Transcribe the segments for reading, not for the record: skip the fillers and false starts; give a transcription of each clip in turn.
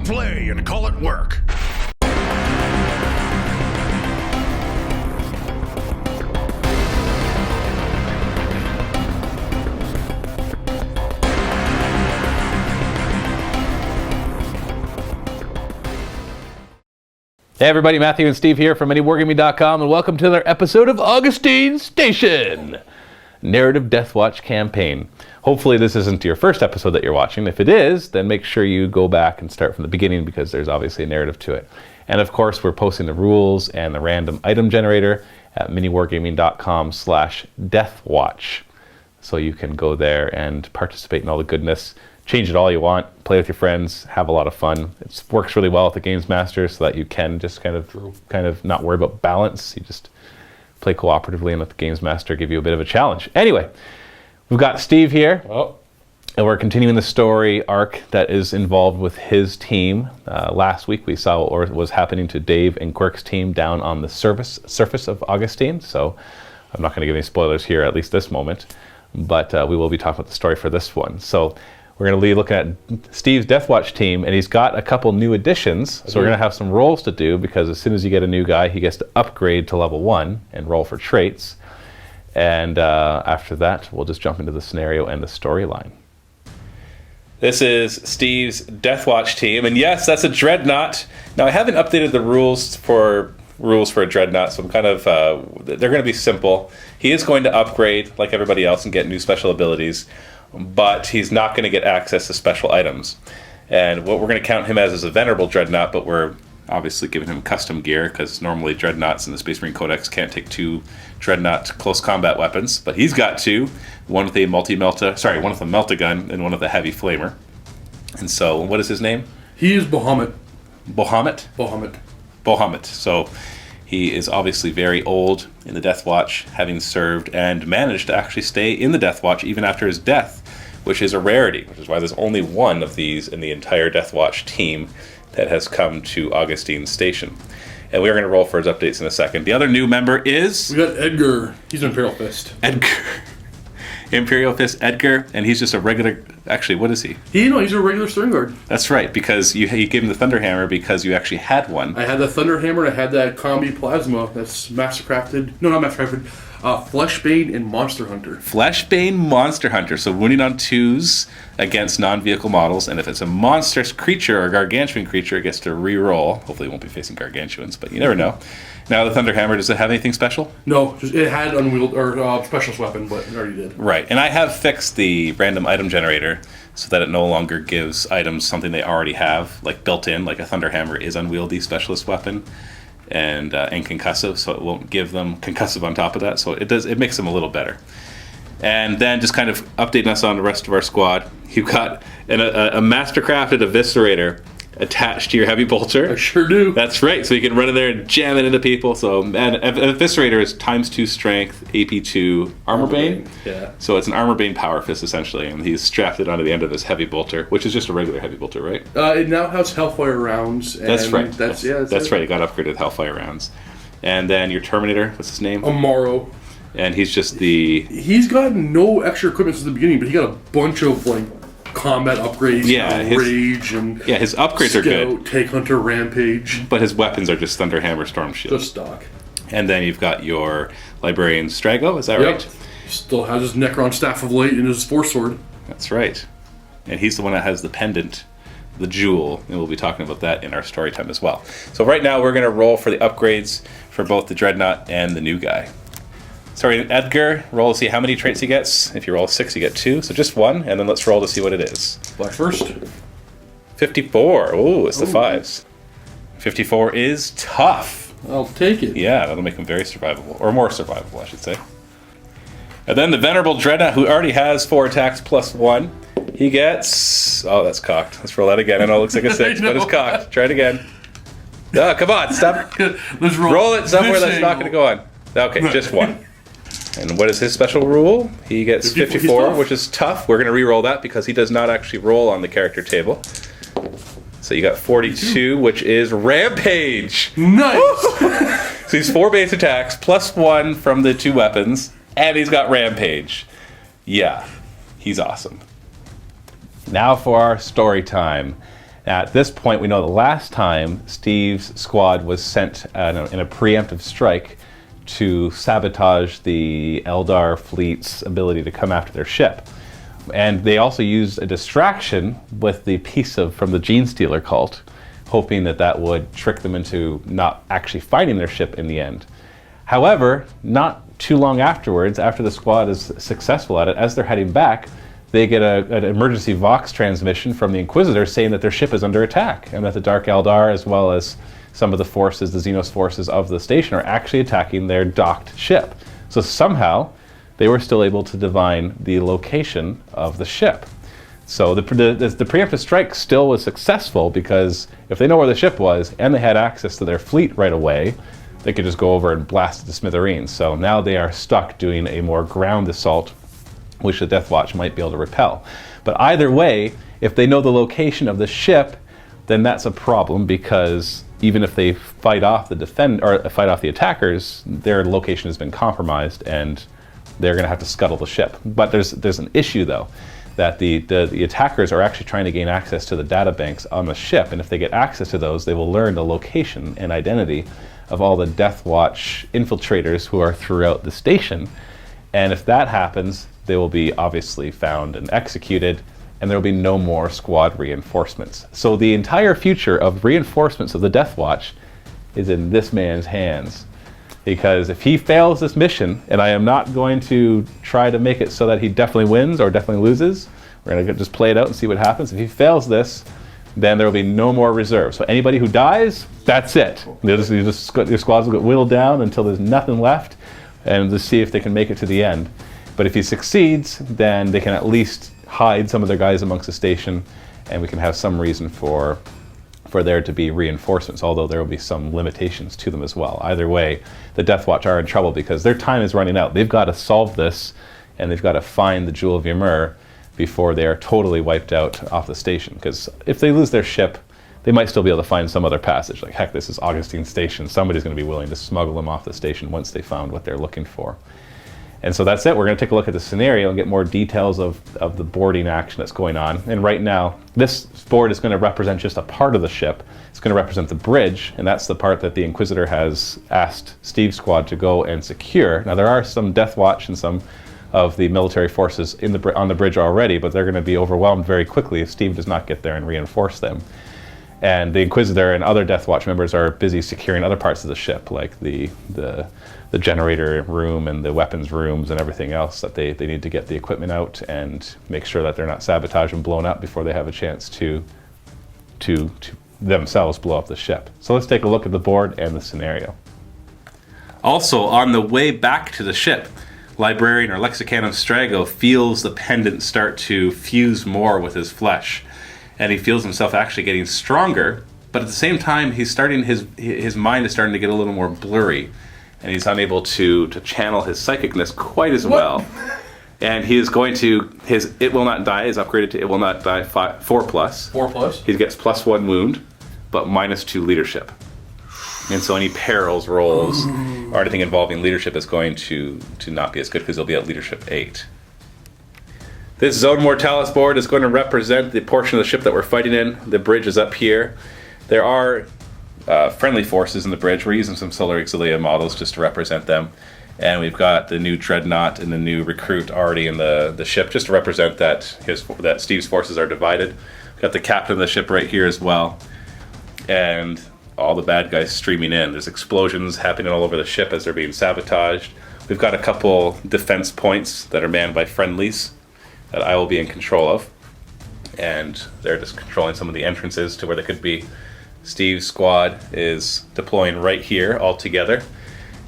it play and call it work. Hey everybody, Matthew and Steve here from MiniWarGaming.com, and welcome to another episode of Augustine Station, Narrative Deathwatch campaign. Hopefully this isn't your first episode that you're watching. If it is, then make sure you go back and start from the beginning because there's obviously a narrative to it. And of course, we're posting the rules and the random item generator at MiniWarGaming.com/Deathwatch. So you can go there and participate in all the goodness. Change it all you want, play with your friends, have a lot of fun. It works really well with the Games Master so that you can just kind of not worry about balance. You just play cooperatively and let the Games Master give you a bit of a challenge. Anyway, we've got Steve here, and we're continuing the story arc that is involved with his team. Last week we saw what was happening to Dave and Quirk's team down on the surface of Augustine, so I'm not going to give any spoilers here, at least this moment, but we will be talking about the story for this one. So we're going to be looking at Steve's Deathwatch team, and he's got a couple new additions. So we're going to have some rolls to do, because as soon as you get a new guy, he gets to upgrade to level 1 and roll for traits. And after that, we'll just jump into the scenario and the storyline. This is Steve's Deathwatch team, and yes, that's a Dreadnought. Now, I haven't updated the rules for a Dreadnought, so I'm kind of, they're going to be simple. He is going to upgrade like everybody else and get new special abilities, but he's not going to get access to special items. And what we're going to count him as is a venerable Dreadnought, but we're obviously giving him custom gear, because normally Dreadnoughts in the Space Marine Codex can't take 2 Dreadnought close combat weapons, but he's got 2, one with a melta-gun and one with a heavy flamer. And so, what is his name? He is Bahamut. Bahamut? Bahamut. So he is obviously very old in the Deathwatch, having served and managed to actually stay in the Deathwatch even after his death, which is a rarity, which is why there's only one of these in the entire Deathwatch team that has come to Augustine Station. And we're going to roll for his updates in a second. The other new member is... We got Edgar. He's an Imperial Fist. Imperial Fist Edgar, and he's just a regular... Actually, what is he? He's a regular Stern Guard. That's right, because you gave him the Thunder Hammer because you actually had one. I had the Thunder Hammer, and I had that Combi Plasma that's Mastercrafted. No, not Mastercrafted. Fleshbane and Monster Hunter. Fleshbane Monster Hunter. So wounding on 2s against non-vehicle models, and if it's a monstrous creature or gargantuan creature, it gets to re-roll. Hopefully it won't be facing gargantuans, but you never know. Now the Thunder Hammer, does it have anything special? No, it had unwield or specialist weapon, but it already did. Right, and I have fixed the random item generator so that it no longer gives items something they already have, like built in, like a Thunder Hammer is unwieldy specialist weapon and concussive, so it won't give them concussive on top of that. So it makes them a little better. And then just kind of updating us on the rest of our squad, you've got a Mastercrafted Eviscerator attached to your heavy bolter. I sure do. That's right. So you can run in there and jam it into people. So an Eviscerator is ×2 strength, AP2 armor bane. Yeah. So it's an armor bane power fist essentially, and he's strapped it onto the end of his heavy bolter, which is just a regular heavy bolter, right? It now has Hellfire rounds. And that's right. That's right. It got upgraded with Hellfire rounds. And then your Terminator, what's his name? Amaro. And he's just the... He's got no extra equipment since the beginning, but he got a bunch of combat upgrades, rage, and his upgrades are good. Take Hunter, Rampage. But his weapons are just Thunder Hammer, Storm Shield. Just stock. And then you've got your Librarian Strago, is that right? Still has his Necron Staff of Light and his Force Sword. That's right. And he's the one that has the pendant, the jewel, and we'll be talking about that in our story time as well. So right now we're going to roll for the upgrades for both the Dreadnought and the new guy. Sorry, Edgar, roll to see how many traits he gets. If you roll 6, you get 2, so just 1, and then let's roll to see what it is. Black first. 54. Ooh, it's the 5s. 54 is tough. I'll take it. Yeah, that'll make him very survivable, or more survivable, I should say. And then the Venerable Dreadnought, who already has 4 attacks plus 1, he gets... Oh, that's cocked. Let's roll that again. I know it looks like a 6, but it's cocked. Try it again. Oh, come on, stop. Let's roll it somewhere that's not going to go on. Okay, just 1. And what is his special rule? He gets 54, which is tough. We're going to re-roll that because he does not actually roll on the character table. So you got 42, which is Rampage. Nice! So he's 4 base attacks, plus 1 from the 2 weapons, and he's got Rampage. Yeah, he's awesome. Now for our story time. At this point, we know the last time Steve's squad was sent in a preemptive strike to sabotage the Eldar fleet's ability to come after their ship. And they also used a distraction with the piece from the Gene Stealer cult, hoping that that would trick them into not actually fighting their ship in the end. However, not too long afterwards, after the squad is successful at it, as they're heading back, they get an emergency Vox transmission from the Inquisitor saying that their ship is under attack and that the Dark Eldar, as well as some of the forces, the Xenos forces of the station, are actually attacking their docked ship. So somehow, they were still able to divine the location of the ship. So the preemptive strike still was successful because if they know where the ship was and they had access to their fleet right away, they could just go over and blast it to smithereens. So now they are stuck doing a more ground assault, which the Deathwatch might be able to repel. But either way, if they know the location of the ship, then that's a problem because even if they fight off the attackers, their location has been compromised and they're going to have to scuttle the ship. But there's an issue though, that the attackers are actually trying to gain access to the data banks on the ship, and if they get access to those, they will learn the location and identity of all the Deathwatch infiltrators who are throughout the station. And if that happens, they will be obviously found and executed, and there will be no more squad reinforcements. So the entire future of reinforcements of the Deathwatch is in this man's hands. Because if he fails this mission, and I am not going to try to make it so that he definitely wins or definitely loses, we're going to just play it out and see what happens. If he fails this, then there will be no more reserves. So anybody who dies, that's it. Your squads will get whittled down until there's nothing left, and to see if they can make it to the end. But if he succeeds, then they can at least hide some of their guys amongst the station, and we can have some reason for there to be reinforcements, although there will be some limitations to them as well. Either way, the Deathwatch are in trouble because their time is running out. They've got to solve this, and they've got to find the Jewel of Ymir before they are totally wiped out off the station. Because if they lose their ship, they might still be able to find some other passage. Like, heck, this is Augustine Station. Somebody's going to be willing to smuggle them off the station once they found what they're looking for. And so that's it. We're going to take a look at the scenario and get more details of the boarding action that's going on. And right now, this board is going to represent just a part of the ship. It's going to represent the bridge, and that's the part that the Inquisitor has asked Steve's squad to go and secure. Now, there are some Deathwatch and some of the military forces on the bridge already, but they're going to be overwhelmed very quickly if Steve does not get there and reinforce them. And the Inquisitor and other Deathwatch members are busy securing other parts of the ship, like the generator room and the weapons rooms and everything else that they need to get the equipment out and make sure that they're not sabotaged and blown up before they have a chance to themselves blow up the ship. So let's take a look at the board and the scenario. Also, on the way back to the ship, Librarian or Lexicanum Strago feels the pendant start to fuse more with his flesh, and he feels himself actually getting stronger, but at the same time his mind is starting to get a little more blurry, and he's unable to channel his psychicness quite as well. And he is going to, his It Will Not Die is upgraded to It Will Not Die 4+. 4+? He gets +1 wound, but -2 leadership. And so any perils rolls or anything involving leadership is going to not be as good because he'll be at leadership 8. This Zone Mortalis board is going to represent the portion of the ship that we're fighting in. The bridge is up here. There are friendly forces in the bridge. We're using some Solar Exilia models just to represent them. And we've got the new Dreadnought and the new Recruit already in the ship just to represent that Steve's forces are divided. We've got the captain of the ship right here as well. And all the bad guys streaming in. There's explosions happening all over the ship as they're being sabotaged. We've got a couple defense points that are manned by friendlies that I will be in control of. And they're just controlling some of the entrances to where they could be. Steve's squad is deploying right here all together.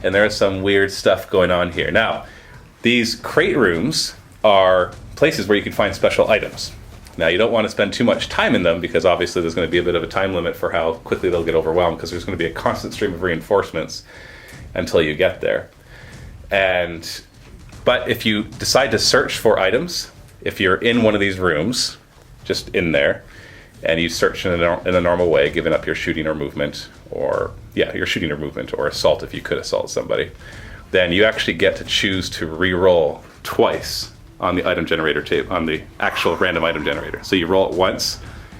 And there is some weird stuff going on here. Now, these crate rooms are places where you can find special items. Now, you don't want to spend too much time in them because obviously there's going to be a bit of a time limit for how quickly they'll get overwhelmed because there's going to be a constant stream of reinforcements until you get there. But if you decide to search for items, if you're in one of these rooms, just in there, and you search in a normal way, giving up your shooting or movement, or assault if you could assault somebody, then you actually get to choose to re-roll twice on the item generator tape, on the actual random item generator. So you roll it once,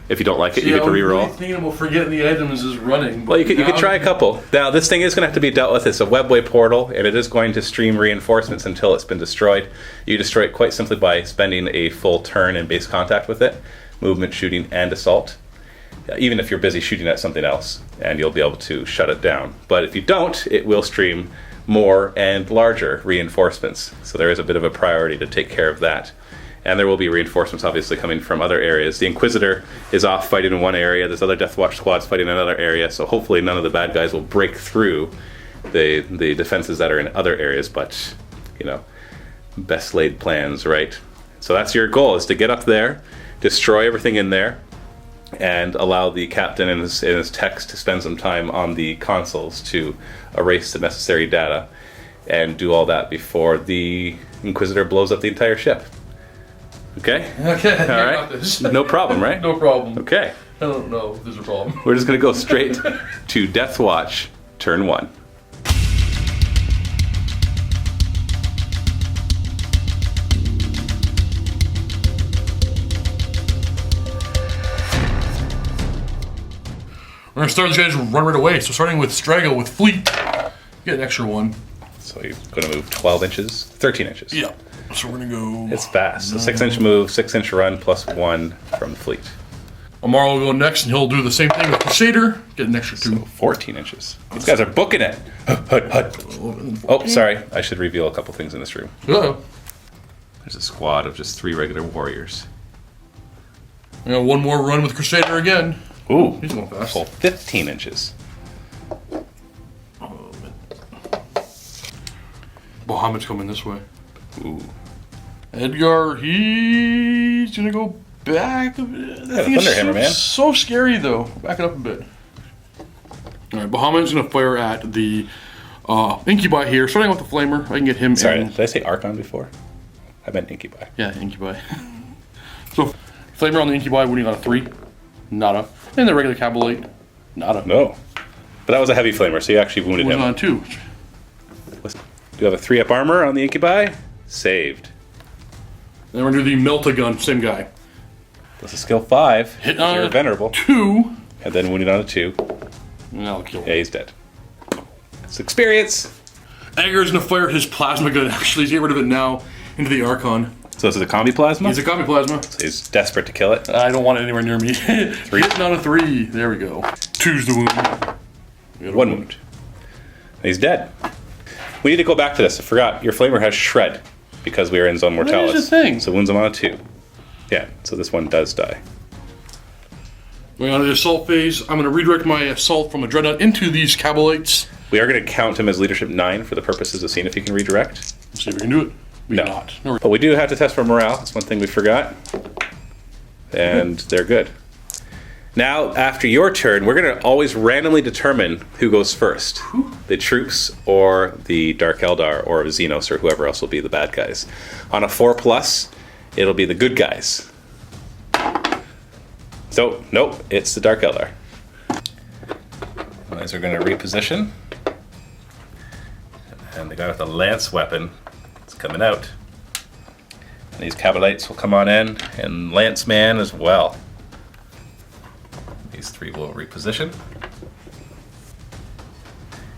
If you don't like it, See, you get to I was reroll. really thinking about forgetting the items is running. Well, you could now- try a couple. Now, this thing is going to have to be dealt with. It's a webway portal, and it is going to stream reinforcements until it's been destroyed. You destroy it quite simply by spending a full turn in base contact with it, movement, shooting, and assault. Even if you're busy shooting at something else, and you'll be able to shut it down. But if you don't, it will stream more and larger reinforcements. So there is a bit of a priority to take care of that. And there will be reinforcements obviously coming from other areas. The Inquisitor is off fighting in one area, there's other Deathwatch squads fighting in another area, so hopefully none of the bad guys will break through the defenses that are in other areas, but, you know, best laid plans, right? So that's your goal, is to get up there, destroy everything in there, and allow the captain and his techs to spend some time on the consoles to erase the necessary data, and do all that before the Inquisitor blows up the entire ship. Okay? Okay, All right. got this. No problem, right? No problem. Okay. I don't know if there's a problem. We're just going to go straight to Deathwatch, turn 1. We're gonna start these guys run right away. So starting with Strago with Fleet, get an extra one. So you're going to move 12 inches, 13 inches. Yeah. So we're gonna go. It's fast. So 6-inch move, 6-inch run, plus 1 from the fleet. Amaro will go next, and he'll do the same thing with Crusader. Get an extra 2. 14 inches. These guys are booking it. Oh, sorry. I should reveal a couple things in this room. Uh-oh. There's a squad of just 3 regular warriors. One more run with Crusader again. Ooh, He's going fast. full 15 inches. Bahamut's coming this way. Ooh. Edgar, he's gonna go back a bit. That thing is Thunderhammer, man. so scary though. Back it up a bit. Alright, Bahamut's gonna fire at the Incubi here, starting with the Flamer. I can get him Sorry, in. did I say Archon before? I meant Incubi. Yeah, Incubi. So Flamer on the Incubi winning on a 3. Nada. And the regular Cabalite. Nada. No. But that was a heavy flamer, so you actually wounded Winning him. on a 2. Do you have a 3-up armor on the Incubi? Saved. Then we're gonna do the Melta-Gun, same guy. That's a skill 5. Hit You're on a venerable. 2. And then wounded on a 2. And that'll kill him. Yeah, he's dead. It's experience. Edgar's gonna fire his plasma gun. Actually, he's getting rid of it now into the Archon. So this is a combi plasma? He's a combi plasma. He's desperate to kill it. I don't want it anywhere near me. 3. Hitting on a 3. There we go. 2's the wound. We got a 1 wound. And he's dead. We need to go back to this. I forgot. Your flamer has shred because we are in zone mortalis. That is a thing. So wounds him on a 2. Yeah, so this one does die. Going on to the assault phase, I'm going to redirect my assault from a dreadnought into these Cabalites. We are going to count him as leadership 9 for the purposes of seeing if he can redirect. Let's see if we can do it. We No. cannot. No. But we do have to test for morale. That's one thing we forgot. And they're good. Now, after your turn, we're going to always randomly determine who goes first. The troops or the Dark Eldar or Xenos or whoever else will be the bad guys. On a 4+, it'll be the good guys. So, nope, it's the Dark Eldar. You guys are going to reposition. And the guy with the lance weapon is coming out. And these Cabalites will come on in, and Lance Man as well. These 3 will reposition.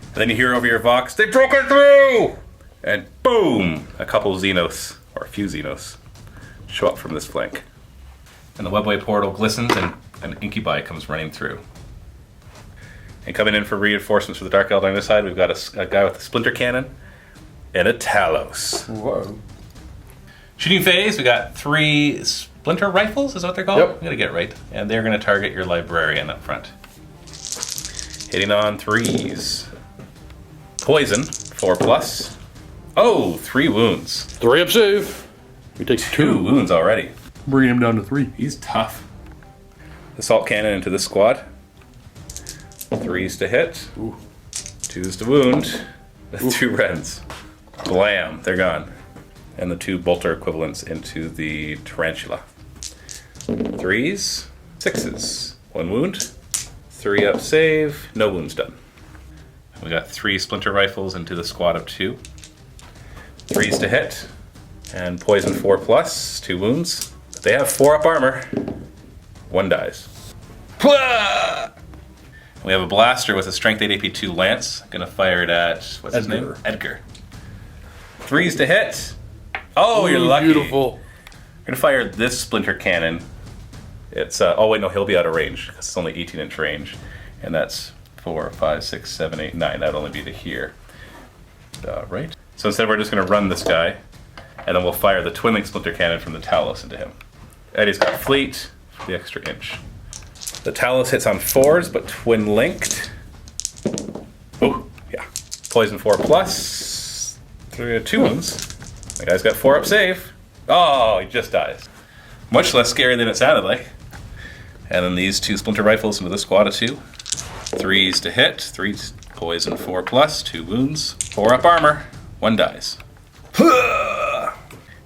And then you hear over your Vox, "They've broken through!" And boom! A couple Xenos, or a few Xenos, show up from this flank. And the webway portal glistens, and an Incubi comes running through. And coming in for reinforcements for the Dark Eldar on this side, we've got a guy with a splinter cannon and a Talos. Whoa. Shooting phase, we got 3 splinter rifles, is that what they're called? Yep. I'm gonna get it right. And they're gonna target your librarian up front. Hitting on 3s. Poison, 4+. Oh, 3 wounds. 3 up save. We take 2 wounds already. Bringing him down to 3. He's tough. Assault cannon into this squad. 3s to hit. Ooh. 2s to wound. 2 reds. Blam, they're gone. And the 2 bolter equivalents into the tarantula. 3s, 6s. 1 wound. 3 up save. No wounds done. We got 3 splinter rifles into the squad of 2. 3s to hit. And poison 4+, 2 wounds. They have 4 up armor. 1 dies. We have a blaster with a strength 8 AP2 lance. I'm gonna fire it at, what's his name? Edgar. 3s to hit. Oh, you're lucky. Beautiful. I'm gonna fire this splinter cannon. It's, oh wait, no, he'll be out of range, because it's only 18-inch range. And that's 4, 5, 6, 7, 8, 9. That'd only be to here. Right? So instead we're just gonna run this guy, and then we'll fire the twin link splinter cannon from the Talos into him. Eddie's got fleet, the extra inch. The Talos hits on 4s, but twin linked. Oh, yeah. Poison 4 plus 2 wounds. The guy's got 4 up save. Oh, he just dies. Much less scary than it sounded like. And then these 2 splinter rifles into the squad of 2. 3s to hit, 3 poison 4 plus, 2 wounds, 4 up armor, 1 dies.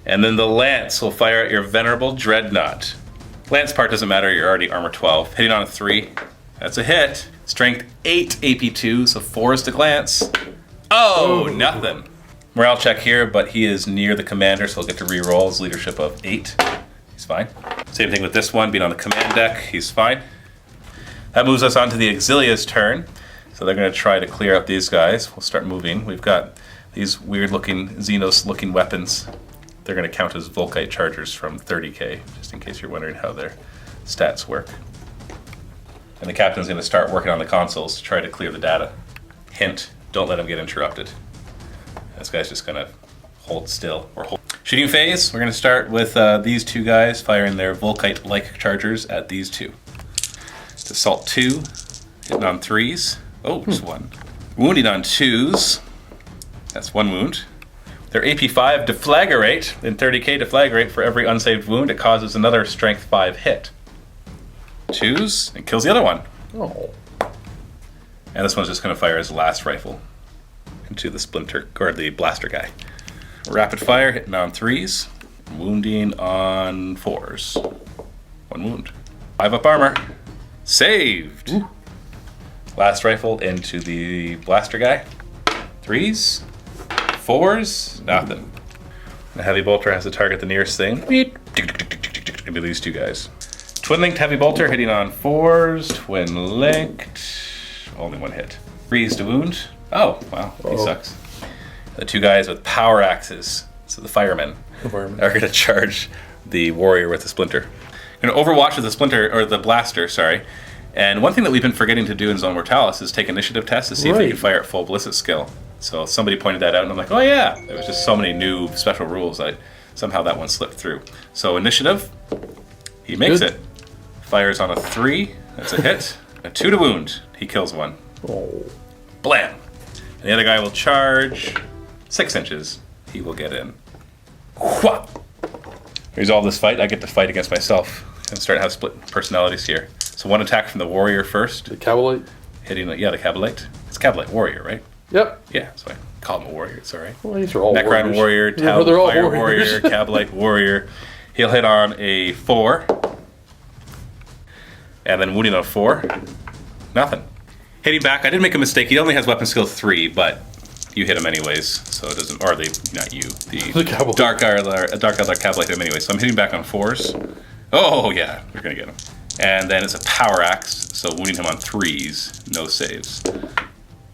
And then the lance will fire at your venerable dreadnought. Lance part doesn't matter, you're already armor 12. Hitting on a 3, that's a hit. Strength 8 AP2, so 4s to glance. Oh, nothing. Morale check here, but he is near the commander, so he'll get to reroll his leadership of 8. He's fine. Same thing with this one, being on the command deck, he's fine. That moves us on to the Exilia's turn. So they're going to try to clear up these guys. We'll start moving. We've got these weird-looking, Xenos-looking weapons. They're going to count as Volkite chargers from 30k, just in case you're wondering how their stats work. And the captain's going to start working on the consoles to try to clear the data. Hint, don't let him get interrupted. This guy's just going to hold still. Shooting phase, we're going to start with these 2 guys firing their Volkite-like chargers at these 2. It's Assault 2, hitting on 3s. Oh, just 1. Wounding on 2s. That's 1 wound. Their AP5 deflagrate. In 30k deflagrate for every unsaved wound, it causes another strength 5 hit. 2s, and kills the other one. Oh. And this one's just going to fire his last rifle into the splinter, or the blaster guy. Rapid fire, hitting on 3s. Wounding on 4s. 1 wound. 5 up armor. Saved! Ooh. Last rifle into the blaster guy. 3s. 4s, nothing. The heavy bolter has to target the nearest thing. Into these 2 guys. Twin linked heavy bolter hitting on 4s. Twin linked. Only 1 hit. 3s to wound. Oh, wow, he sucks. The 2 guys with power axes, so the firemen, are going to charge the warrior with the splinter. Going to overwatch with the splinter, or the blaster, sorry. And one thing that we've been forgetting to do in Zone Mortalis is take initiative tests to see if we can fire at full ballistic skill. So somebody pointed that out, and I'm like, oh yeah, there was just so many new special rules that somehow that one slipped through. So initiative, he makes it. Fires on a 3, that's a hit. A 2 to wound, he kills 1. Oh. Blam! And the other guy will charge 6 inches. He will get in. Wha! Resolve this fight, I get to fight against myself. I'm starting to have split personalities here. So 1 attack from the warrior first. The Cabalite? Hitting, the Cabalite. It's Cabalite warrior, right? Yep. Yeah, so I call him a warrior, it's alright. Well, these are all Necron warrior, Tau fire warrior, Cabalite warrior. He'll hit on a 4. And then wounding on 4. Nothing. Hitting back, I did make a mistake. He only has weapon skill 3, but you hit him anyways, so it doesn't, or not you, the Dark Elder Cabalite hit him anyway, so I'm hitting back on 4s. Oh yeah, we're gonna get him. And then it's a power axe, so wounding him on 3s, no saves.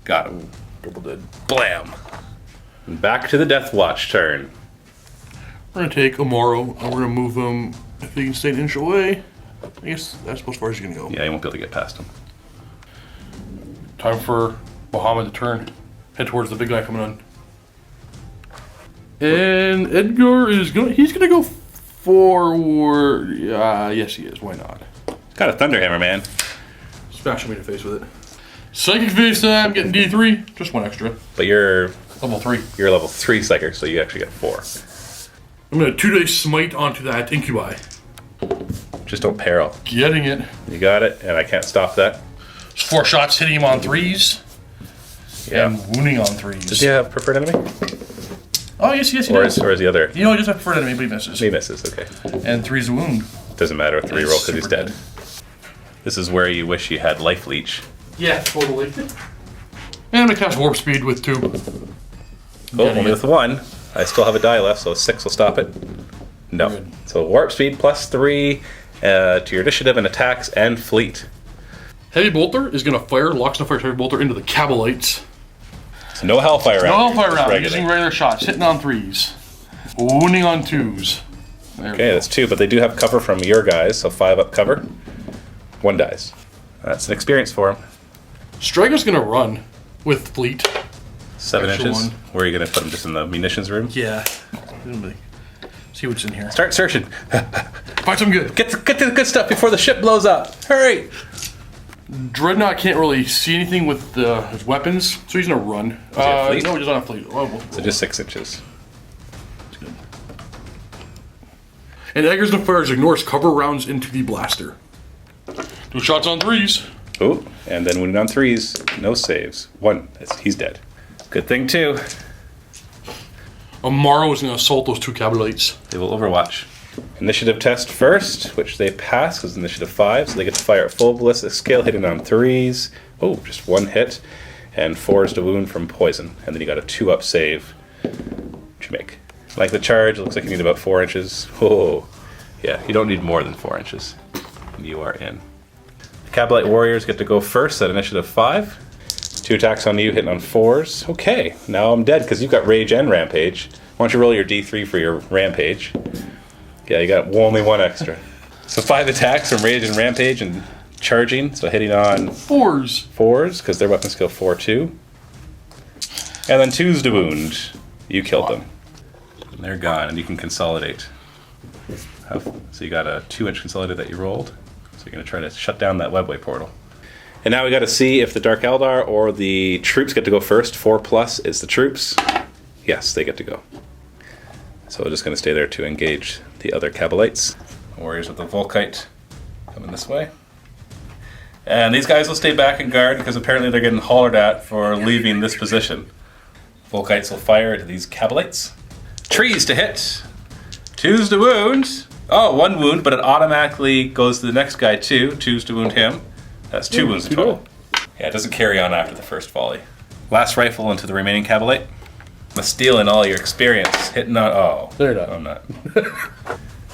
Got him. Double dead. Blam! And back to the Deathwatch turn. We're gonna take Amaro, and we're gonna move him, if he can stay an inch away. I guess that's as far as he's gonna go. Yeah, you won't be able to get past him. Time for Bahamut to turn. Head towards the big guy coming on. And Edgar is he's gonna go forward. Yes he is, why not? Got a Thunderhammer, man. Smash him in the face with it. Psychic face time, getting D3, just 1 extra. But you're Level 3. You're level 3 Psychic, so you actually get 4. I'm gonna 2-day smite onto that Incubi. Just don't peril. Getting it. You got it, and I can't stop that. 4 shots hitting him on 3s. Yeah. And wounding on 3s. Does he have preferred enemy? Oh, yes, he Or does. is the other? You know, he does have preferred enemy, but he misses. He misses, okay. And 3's a wound. Doesn't matter with the reroll because he's dead. This is where you wish you had Life Leech. Yeah, totally. And I'm gonna cast Warp Speed with 2. Oh, only with 1. I still have a die left, so 6 will stop it. No. Good. So Warp Speed plus 3, to your initiative and attacks and fleet. Heavy bolter is going to fire, locks and fires heavy bolter into the Cabalites. So no Hellfire round. No Hellfire round, regular. using regular shots, hitting on 3s. Wounding on 2s. There Okay, that's 2, but they do have cover from your guys, so 5 up cover. 1 dies. That's an experience for him. Striker's going to run with fleet. 7 Extra inches. one. Where are you going to put him? Just in the munitions room? Yeah. See what's in here. Start searching. Find some good. Get to the good stuff before the ship blows up. Hurry! Dreadnought can't really see anything with his weapons, so he's going to run. he have fleet? No, he doesn't have fleet. Oh, So just 6 inches. And Egger's going to fire his ignores cover rounds into the blaster. 2 shots on 3s. Oh, and then wounded on 3s. No saves. 1. He's dead. Good thing, too. Amaro is going to assault those 2 Cabalites. They will overwatch. Initiative test first, which they pass, because initiative 5, so they get to fire at full ballistic skill, hitting on 3s. Oh, just 1 hit. And 4 is to wound from poison. And then you got a 2-up save. What'd you make? Like the charge, it looks like you need about 4 inches. Oh, yeah, you don't need more than 4 inches. You are in. The Cabalite Warriors get to go first at initiative 5. 2 attacks on you, hitting on 4s. Okay, now I'm dead because you've got Rage and Rampage. Why don't you roll your D3 for your Rampage? Yeah, you got only 1 extra. So 5 attacks from Rage and Rampage and charging, so hitting on 4s, because their weapon skill 4 too. And then 2s to wound. You killed them. And they're gone, and you can consolidate. So you got a 2-inch consolidate that you rolled. So you're going to try to shut down that webway portal. And now we got to see if the Dark Eldar or the troops get to go first. 4+ is the troops. Yes, they get to go. So we're just going to stay there to engage the other Cabalites. Warriors with the Volkite coming this way. And these guys will stay back and guard because apparently they're getting hollered at for leaving this position. Volkites will fire into these Cabalites. Trees to hit. 2s to wound. Oh, 1 wound, but it automatically goes to the next guy too. 2s to wound him. That's 2 wounds in total. Yeah, it doesn't carry on after the first volley. Last rifle into the remaining Cabalite. Stealing all your experience. Hitting on... Oh. They're not. I'm not.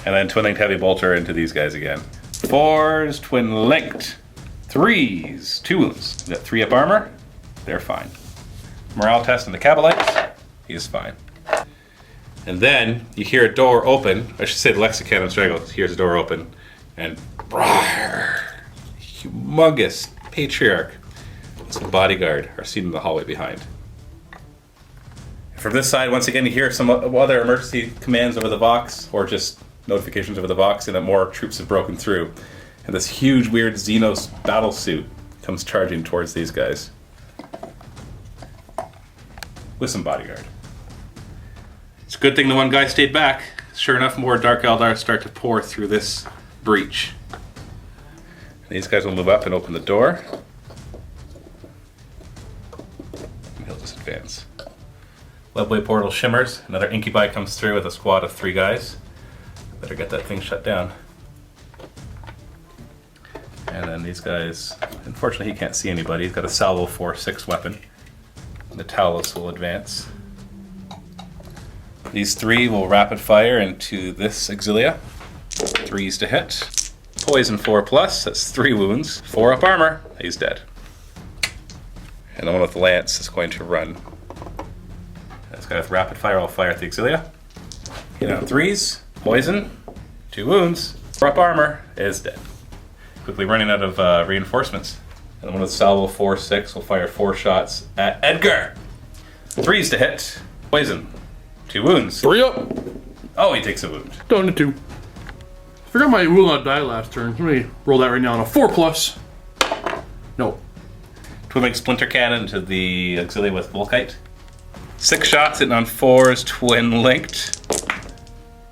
And then twin-linked heavy bolter into these guys again. 4s, twin-linked. 3s, 2 wounds. You got 3 up armor. They're fine. Morale test on the Cabalite. He's fine. And then you hear a door open. I should say the Lexicannon Straggle hears a door open. And... humongous patriarch and some bodyguard are seen in the hallway behind. From this side, once again, you hear some other emergency commands over the Vox, or just notifications over the Vox, and that more troops have broken through. And this huge, weird Xenos battle suit comes charging towards these guys. With some bodyguard. It's a good thing the one guy stayed back. Sure enough, more Dark Eldar start to pour through this breach. These guys will move up and open the door. And he'll just advance. Webway portal shimmers. Another incubi comes through with a squad of 3 guys. Better get that thing shut down. And then these guys, unfortunately he can't see anybody. He's got a salvo 4-6 weapon. The Talos will advance. These 3 will rapid fire into this Exilia. 3s to hit. Poison 4+, that's 3 wounds. 4 up armor, he's dead. And the one with the lance is going to run. This guy with rapid fire will fire at the Exilia. Hit on 3s, poison, 2 wounds. 4 up armor is dead. Quickly running out of reinforcements. And the one with salvo 4-6 will fire 4 shots at Edgar. 3s to hit, poison, 2 wounds. 3 up. Oh, he takes a wound. Down to 2. Forgot my will not die last turn. Let me roll that right now on a 4+. No. Twin-linked splinter cannon to the Exilia with Volkite. 6 shots hitting on 4s, twin-linked.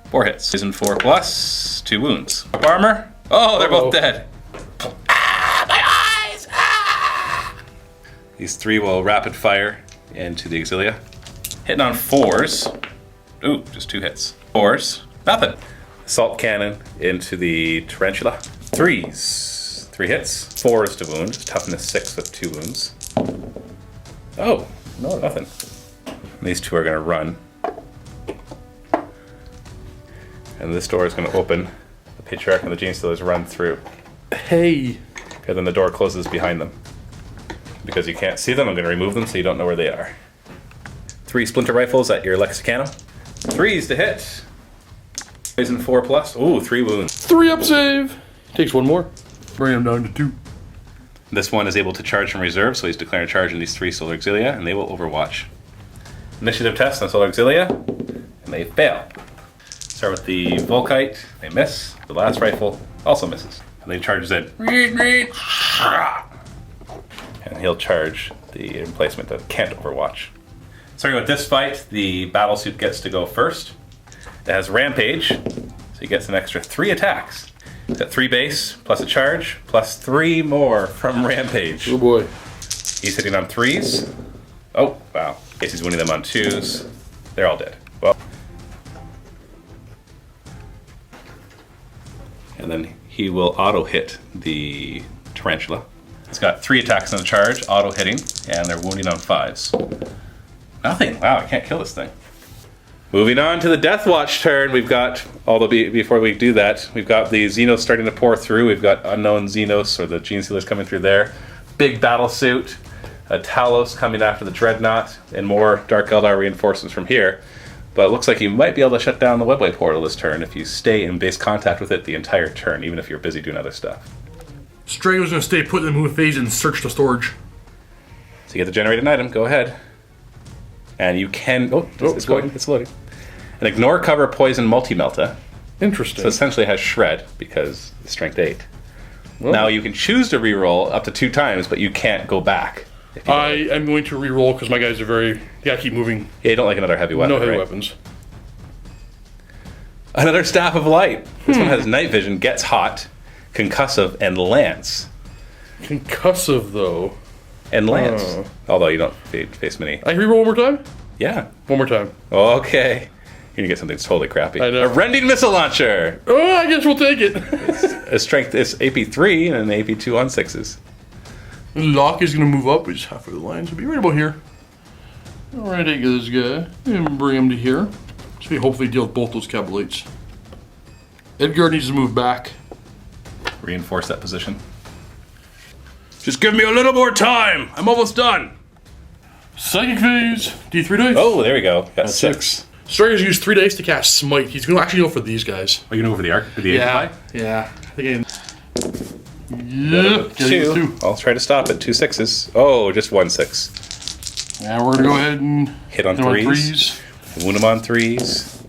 4 hits. Poison 4+, 2 wounds. Up armor. Oh, they're both dead. Ah, my eyes! Ah! These 3 will rapid fire into the Exilia. Hitting on 4s. Ooh, just 2 hits. 4s, nothing. Assault cannon into the Tarantula. 3s, 3 hits. 4s to wound. Toughness 6 with 2 wounds. Oh, no, nothing. And these 2 are going to run. And this door is going to open. The patriarch and the gene stealers run through. Hey. And then the door closes behind them. Because you can't see them, I'm going to remove them so you don't know where they are. 3 splinter rifles at your Lexicano. 3s to hit. Poison 4+. Ooh, 3 wounds. 3 up save. Takes 1 more. Bring him down to 2. This one is able to charge from reserve, so he's declaring a charge in these 3 Solar Auxilia, and they will overwatch. Initiative test on Solar Auxilia, and they fail. Start with the Volkite, they miss. The last rifle also misses. And they charges in. And he'll charge the emplacement that can't overwatch. Starting with this fight, the battlesuit gets to go first. It has Rampage, so he gets an extra 3 attacks. He's got 3 base, plus a charge, plus 3 more from Rampage. Oh boy. He's hitting on 3s. Oh, wow. In case he's winning them on 2s. They're all dead. Well. And then he will auto-hit the Tarantula. He's got 3 attacks on the charge, auto-hitting, and they're wounding on 5s. Nothing. Wow, I can't kill this thing. Moving on to the Deathwatch turn, we've got, although before we do that, we've got the Xenos starting to pour through. We've got unknown Xenos, or the Gene Sealers coming through there. Big battle suit, a Talos coming after the Dreadnought, and more Dark Eldar reinforcements from here. But it looks like you might be able to shut down the Webway portal this turn if you stay in base contact with it the entire turn, even if you're busy doing other stuff. Strago's going to stay put in the move phase and search the storage. So you get to generate an item, go ahead. And you can, it's loading. And ignore cover poison multi-melta. Interesting. So essentially it has shred because it's strength 8. Well, now you can choose to reroll up to 2 times, but you can't go back. I am going to reroll because my guys are very, keep moving. Yeah, you don't like another heavy weapon, No heavy right? weapons. Another Staff of Light. This one has night vision, gets hot, concussive, and lance. Concussive though. And lance. Although you don't face many. I can reroll one more time? Yeah. One more time. Okay. You're gonna get something totally crappy. I know. A rending missile launcher. Oh, I guess we'll take it. A strength is AP3 and an AP2 on 6s. Lock is going to move up. He's halfway the line, so be right about here. Alright, take this guy and bring him to here. So we hopefully deal with both those Cabalites. Edgar needs to move back. Reinforce that position. Just give me a little more time. I'm almost done. Psychic phase. D3 dice. Oh, there we go. Got That's 6. Striker's used 3 dice to cast Smite. He's going to actually go for these guys. Are you going to go for the arc? For the Yeah. Again. Yeah. 2. I'll try to stop it. 2 6s. Oh, just 1 6. Yeah, we're going to go ahead and hit on 3s. Wound him on 3s.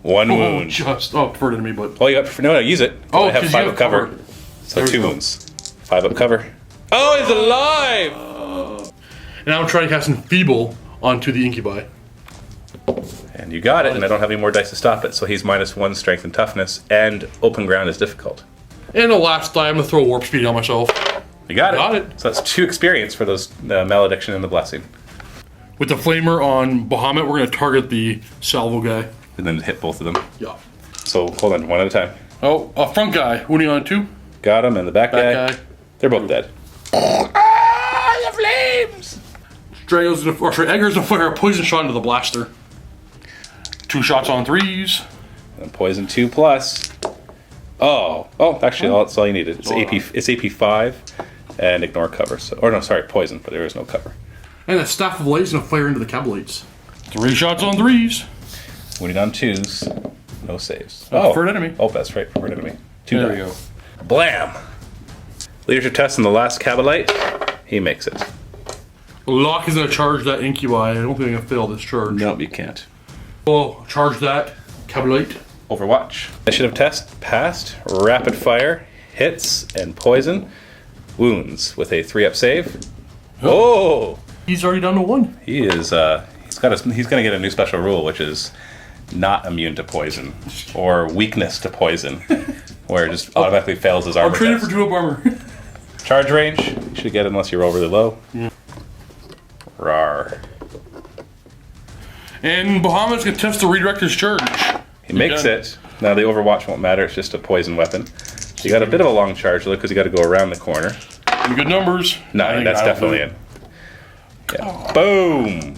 1 wound. Preferred enemy, but. Oh, you got. No, use it. I have 5 up cover. So There we 2 go. wounds. 5 up cover. Oh, he's alive! And now I'm trying to cast Enfeeble onto the Incubi. And you got it, and I don't have any more dice to stop it, so he's -1 strength and toughness, and open ground is difficult. And the last die, I'm going to throw Warp Speed on myself. You got it. Got it. So that's 2 experience for those Malediction and the Blessing. With the Flamer on Bahamut, we're going to target the Salvo guy. And then hit both of them. Yeah. So hold on, 1 at a time. Oh, front guy. Wounding on 2. Got him, and the back Back guy. They're both dead. Ah, the flames! Edgar's going to fire a poison shot into the blaster. 2 shots on 3s. And poison 2+. Oh, actually, that's all you needed. It's AP5 and ignore cover. So, or no, sorry, poison, but there is no cover. And the Staff of Light is going to fire into the Cabalites. 3 shots on 3s. Wounding on 2s. No saves. Preferred enemy. Oh, that's right, preferred enemy. 2 There die. we go. Blam! Leadership test on the last Cabalite. He makes it. Locke is going to charge that Incubi. I don't think I'm going to fail this charge. Nope, you can't. Oh, charge that Cabalite. Overwatch. Initiative test passed. Rapid fire. Hits and poison. Wounds with a 3-up save. Oh! He's already down to 1. He is, he's gonna get a new special rule, which is not immune to poison. Or weakness to poison. Where it just automatically fails his armor I'm trading test. for 2-up armor. Charge range. You should get it unless you roll really low. Yeah. Rawr. And Bahamut's going to test the redirector's charge. He makes it. Now the Overwatch won't matter, it's just a poison weapon. So you got a bit of a long charge though, because you got to go around the corner. Good numbers. No, that's definitely in. Yeah. Boom!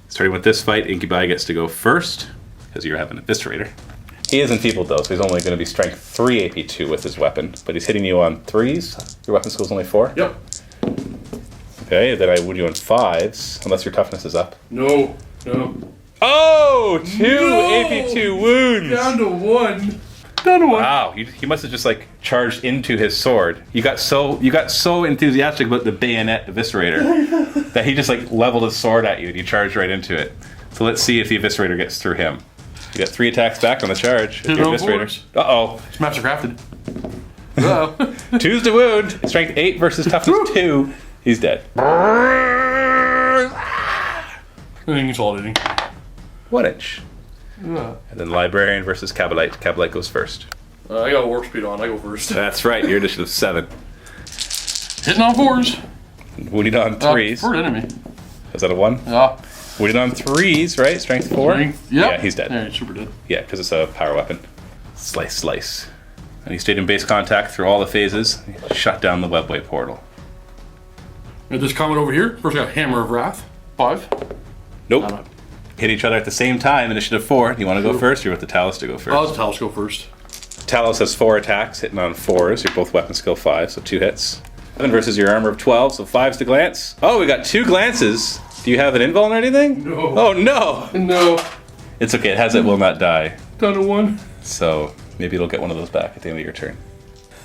Starting with this fight, Incubi gets to go first, because you're having an Eviscerator. He is enfeebled though, so he's only going to be strength 3 AP2 with his weapon, but he's hitting you on 3s. Your weapon skill's only 4? Yep. Okay, then I would you on 5s, unless your toughness is up. No. Oh! 2 No! AP2 wounds! Down to 1. Wow, he must have just like charged into his sword. You got so enthusiastic about the bayonet eviscerator that he just like leveled his sword at you and you charged right into it. So let's see if the eviscerator gets through him. You got 3 attacks back on the charge. Hit Your on eviscerator. fours. Uh-oh. It's master crafted. Uh-oh. 2's to wound. Strength 8 versus toughness 2. He's dead. Consolidating. 1 inch. Yeah. And then librarian versus Cabalite. Cabalite goes first. I got warp speed on. I go first. That's right. Your initiative 7. Hitting on 4s. Wounded on 3s. For enemy. Is that a 1? Yeah. Wounded on 3s, right? Strength 4? Yep. Yeah, he's dead. Yeah, he's super dead. Yeah, because it's a power weapon. Slice, slice. And he stayed in base contact through all the phases. He shut down the webway portal. Got this comment over here. First, I got Hammer of Wrath. 5. Nope. Hit each other at the same time. Initiative 4. Do you want to go first or you want the Talus to go first? Oh, let's Talos go first. Talos has 4 attacks, hitting on 4s. You're both weapon skill 5, so 2 hits. 7 versus your armor of 12, so 5s to glance. Oh, we got 2 glances. Do you have an invuln or anything? No. Oh, no. No. It's okay. It has it will not die. Down to 1. So maybe it'll get one of those back at the end of your turn.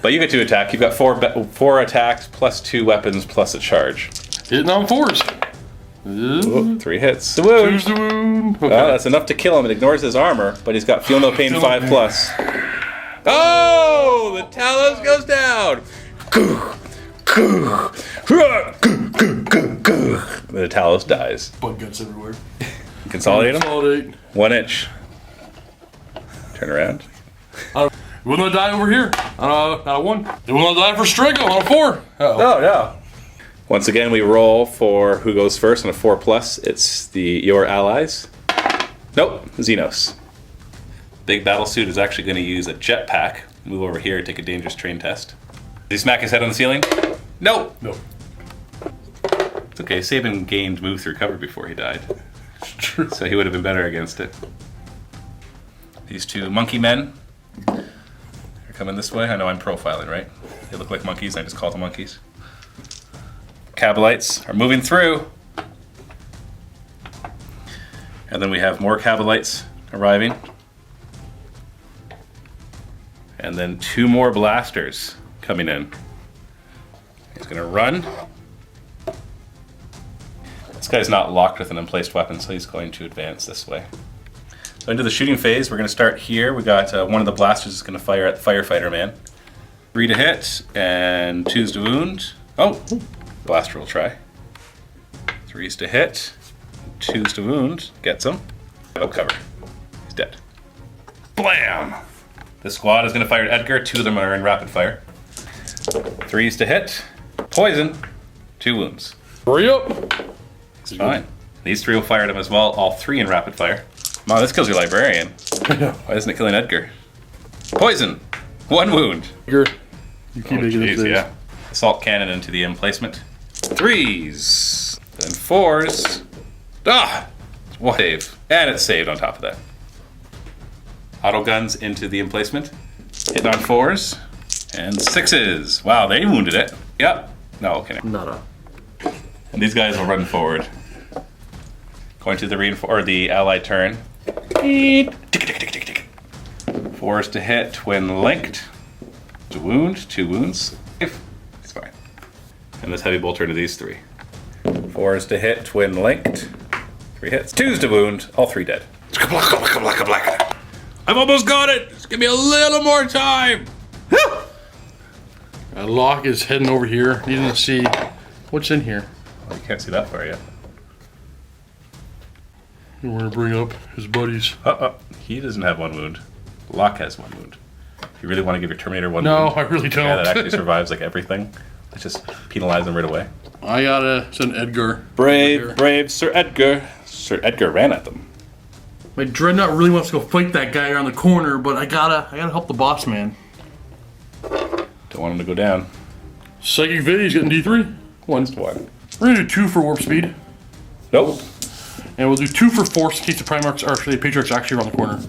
But you get to attack. You've got 4 attacks plus 2 weapons plus a charge. Hitting on 4s. Ooh, 3 hits. The wound. 2's the wound. Okay. Well, that's enough to kill him. It ignores his armor, but he's got feel no pain 5 plus. Oh, the Talos goes down. The Talos dies. Bug guts everywhere. Consolidate him. Consolidate. 1 inch. Turn around. Will not die over here. Not a 1. They will not die for Strigo on a 4. Uh-oh. Oh, no. Once again, we roll for who goes first on a 4 plus. It's your allies. Nope, Xenos. Big battle suit is actually going to use a jetpack. Move over here and take a dangerous terrain test. Did he smack his head on the ceiling? No. No. It's okay. Sabin gained move through cover before he died, It's true. so he would have been better against it. These 2 monkey men are coming this way. I know I'm profiling, right? They look like monkeys. I just call them monkeys. Cabalites are moving through. And then we have more Cabalites arriving. And then 2 more blasters coming in. He's gonna run. This guy's not locked with an emplaced weapon, so he's going to advance this way. So into the shooting phase, we're gonna start here. We got one of the blasters is gonna fire at the firefighter man. 3 to hit, and 2's to wound. Oh, blaster will try. 3's to hit, 2's to wound, gets him. No cover, he's dead. Blam! The squad is going to fire at Edgar. 2 of them are in rapid fire. 3's to hit. Poison. 2 wounds. Hurry up. It's fine. These 3 will fire at him as well. All 3 in rapid fire. Come on, this kills your librarian. Why isn't it killing Edgar? Poison. 1 wound. Edgar, you keep making Jeez, this. yeah. Assault cannon into the emplacement. 3s. Then 4s. Ah! It's 1 save. And it's saved on top of that. Auto guns into the emplacement. Hitting on 4s. And 6s. Wow, they wounded it. Yep. No, okay. Nada. And these guys will run forward. Going to the allied turn. 4s to hit, twin linked. To wound, 2 wounds. He's fine. And this heavy bolter into these 3. 4s to hit, twin linked. 3 hits. 2's to wound, all 3 dead. I've almost got it. Just give me a little more time. Locke is heading over here, needing to see what's in here. Well, you can't see that far yet. And we're gonna bring up his buddies. He doesn't have 1 wound. Locke has 1 wound. If you really want to give your Terminator 1 No, wound, I really the guy that don't. actually survives like everything, let's just penalize him right away. I gotta send Edgar. Brave, brave Sir Edgar. Sir Edgar ran at them. My Dreadnought really wants to go fight that guy around the corner, but I gotta help the boss man. Don't want him to go down. Psychic Vid, he's getting D3. 1. 1. We're gonna do 2 for warp speed, Nope. and we'll do 2 for force in case the Primarchs, or actually the Patriarchs, actually around the corner.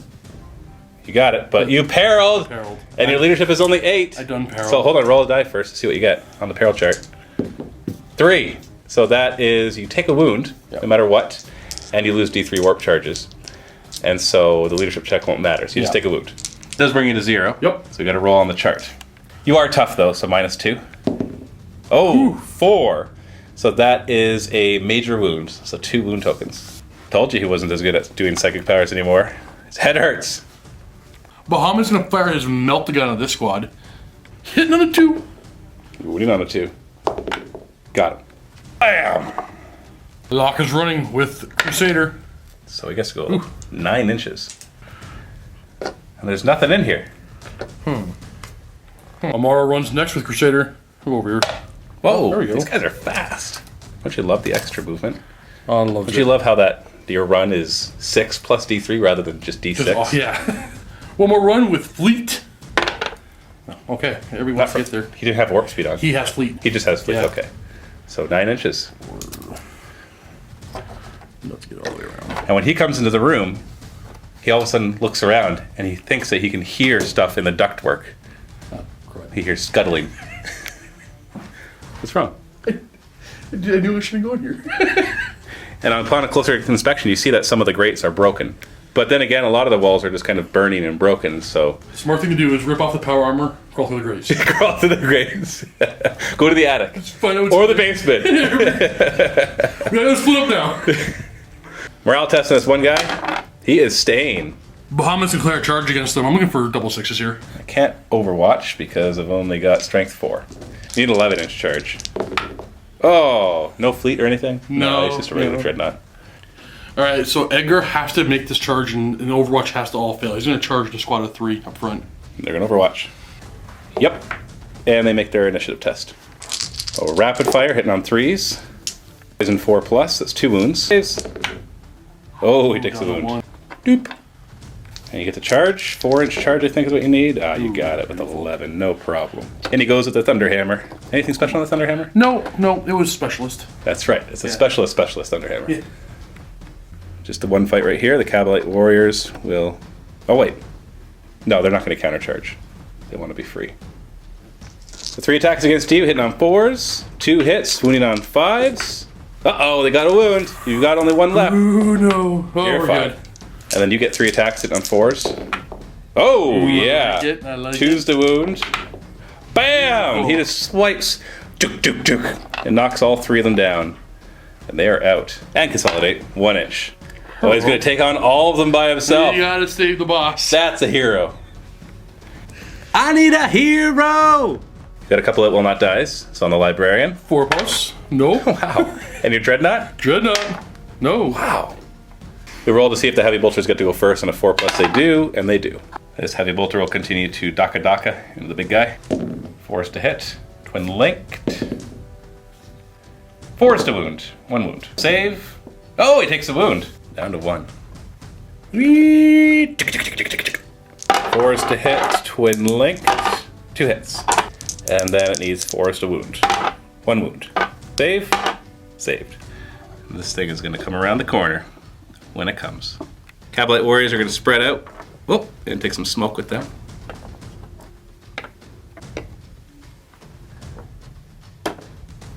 You got it, but you perilled. Perilled. And your leadership is only 8. I done perilled. So hold on, roll a die first to see what you get on the peril chart. 3. So that is, you take a wound, no matter what, and you lose D3 warp charges. And so the leadership check won't matter, so you just take a wound. It does bring you to 0. Yep. So you got to roll on the chart. You are tough though, so -2. Oh, 4. So that is a major wound, so 2 wound tokens. Told you he wasn't as good at doing psychic powers anymore. His head hurts. Bahamut's gonna fire his melt the gun at this squad. Hitting on a 2. Winning on a 2. Got him. Bam! Locke is running with Crusader. So he gets to go 9 inches. And there's nothing in here. Amara runs next with Crusader. Come over here. Whoa, there we go. These guys are fast. Don't you love the extra movement? I love Don't you love how that your run is 6 plus D3 rather than just D6? Oh, yeah. One more run with Fleet. Okay, everyone get there. He didn't have warp speed on. He has Fleet. He just has fleet, Yeah. okay. So 9 inches. Let's get all the way around. And when he comes into the room, he all of a sudden looks around and he thinks that he can hear stuff in the ductwork. He hears scuttling. What's wrong? I knew I shouldn't go in here. And upon a closer inspection, you see that some of the grates are broken. But then again, a lot of the walls are just kind of burning and broken, so... Smart thing to do is rip off the power armor, crawl through the grates. Crawl through the grates. Go to the attic. Find out what's Or the basement. We gotta split up now. Morale test on this one guy. He is staying. Bahamut's declare a charge against them. I'm looking for double 6s here. I can't overwatch because I've only got strength 4. Need an 11-inch charge. Oh, no fleet or anything? No, it's just a regular dreadnought. Alright, so Edgar has to make this charge and Overwatch has to all fail. He's gonna charge the squad of 3 up front. They're gonna overwatch. Yep. And they make their initiative test. Oh, rapid fire, hitting on 3s. Poison 4 plus, that's 2 wounds. Oh, he takes a wound. Doop. And you get the charge. 4-inch charge, I think, is what you need. Ah, you got it with 11, no problem. And he goes with the Thunderhammer. Anything special on the Thunderhammer? No, it was specialist. That's right. It's a specialist Thunderhammer. Yeah. Just the one fight right here. The Cabalite Warriors will... Oh, wait. No, they're not going to countercharge. They want to be free. The 3 attacks against you, hitting on 4s. 2 hits, wounding on 5s. Uh-oh, they got a wound. You've got only 1 left. Ooh, no. Oh, You're we're fine. good. And then you get 3 attacks hitting on 4s. Oh, yeah. I like 2's the wound. Bam! He just swipes. Tuk, tuk, tuk. And knocks all 3 of them down. And they are out. And consolidate. 1 inch. Oh, he's going to take on all of them by himself. You gotta save the boss. That's a hero. I need a hero! Got a couple that will not dies. So on the Librarian. 4 plus. No. Wow. And your Dreadnought? Dreadnought. No. Wow. We roll to see if the Heavy Bolters get to go first, and a 4 plus they do, and they do. This Heavy Bolter will continue to Daka into the big guy. 4 is to hit. Twin linked. 4 is to wound. 1 wound. Save. Oh, he takes a wound. Down to 1. 4 is to hit. Twin linked. 2 hits. And then it needs 4 is to wound. 1 wound. Save. Saved. And this thing is going to come around the corner when it comes. Cabalite Warriors are going to spread out. Oh, and take some smoke with them.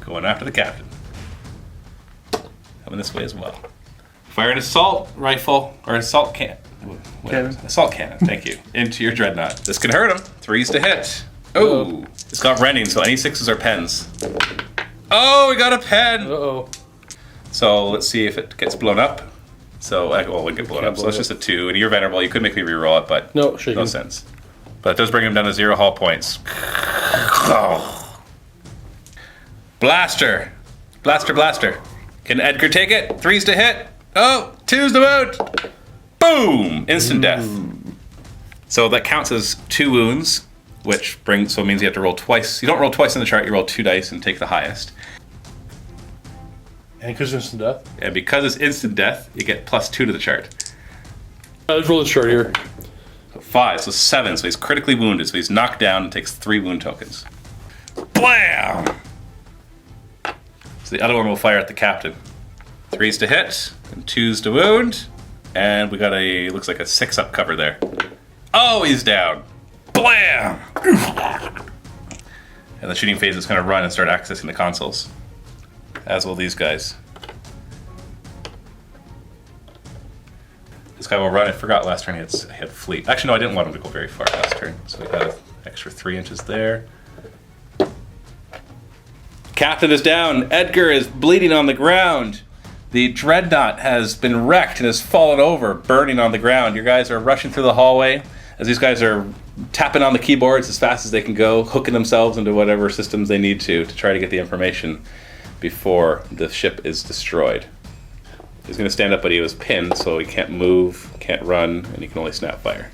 Going after the captain. Coming this way as well. Fire an assault rifle, or assault cannon. Assault cannon, thank you. Into your Dreadnought. This can hurt him. 3's to hit. Oh, it's got rending, so any 6s are pens. Oh, we got a pen! Uh-oh. So let's see if it gets blown up. So, well, it wouldn't get blown up, so it's just a 2. And you're vulnerable. You could make me reroll it, but no sense. But it does bring him down to 0 hull points. Oh. Blaster. Blaster. Can Edgar take it? 3's to hit. Oh, 2's to wound. Boom! Instant death. So that counts as 2 wounds, which means you have to roll twice. You don't roll twice in the chart, you roll 2 dice and take the highest. And because it's instant death? And because it's instant death, you get +2 to the chart. Let's roll this chart here. 5, so 7, so he's critically wounded, so he's knocked down and takes 3 wound tokens. Blam! So the other one will fire at the captain. 3's to hit, and 2's to wound, and we got looks like a 6 up cover there. Oh, he's down. Blam! And the shooting phase is going to run and start accessing the consoles. As will these guys. This guy will run. I forgot last turn he had fleet. Actually, no, I didn't want him to go very far last turn. So we got an extra 3 inches there. Captain is down. Edgar is bleeding on the ground. The dreadnought has been wrecked and has fallen over, burning on the ground. Your guys are rushing through the hallway as these guys are tapping on the keyboards as fast as they can go, hooking themselves into whatever systems they need to try to get the information before the ship is destroyed. He's going to stand up, but he was pinned, so he can't move, can't run, and he can only snap fire.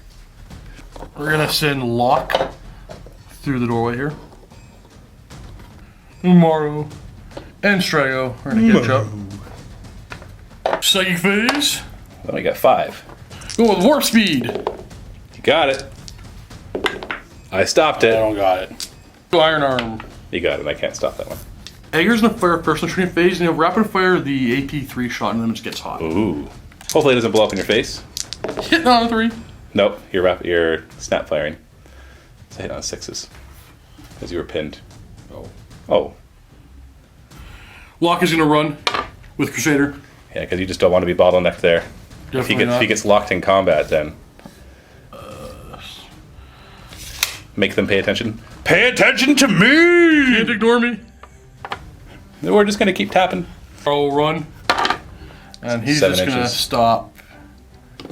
We're going to send Locke through the doorway here. Umaru and Strago are going to catch up. Psychic phase. Well, we got 5. Go with warp speed. You got it. I stopped it. I don't got it. Go iron arm. You got it. I can't stop that one. Edgar's going to fire first in the shooting phase, and he'll rapid fire the AP3 shot, and then it just gets hot. Ooh. Hopefully it doesn't blow up in your face. Hitting on a 3. Nope, you're snap firing. It's a hit on 6s. Because you were pinned. Oh. Locke is going to run with Crusader. Yeah, because you just don't want to be bottlenecked there. Definitely If he gets locked in combat, then make them pay attention. Pay attention to me! Can't ignore me. We're just gonna keep tapping. I'll run, and he's 7 just gonna inches. stop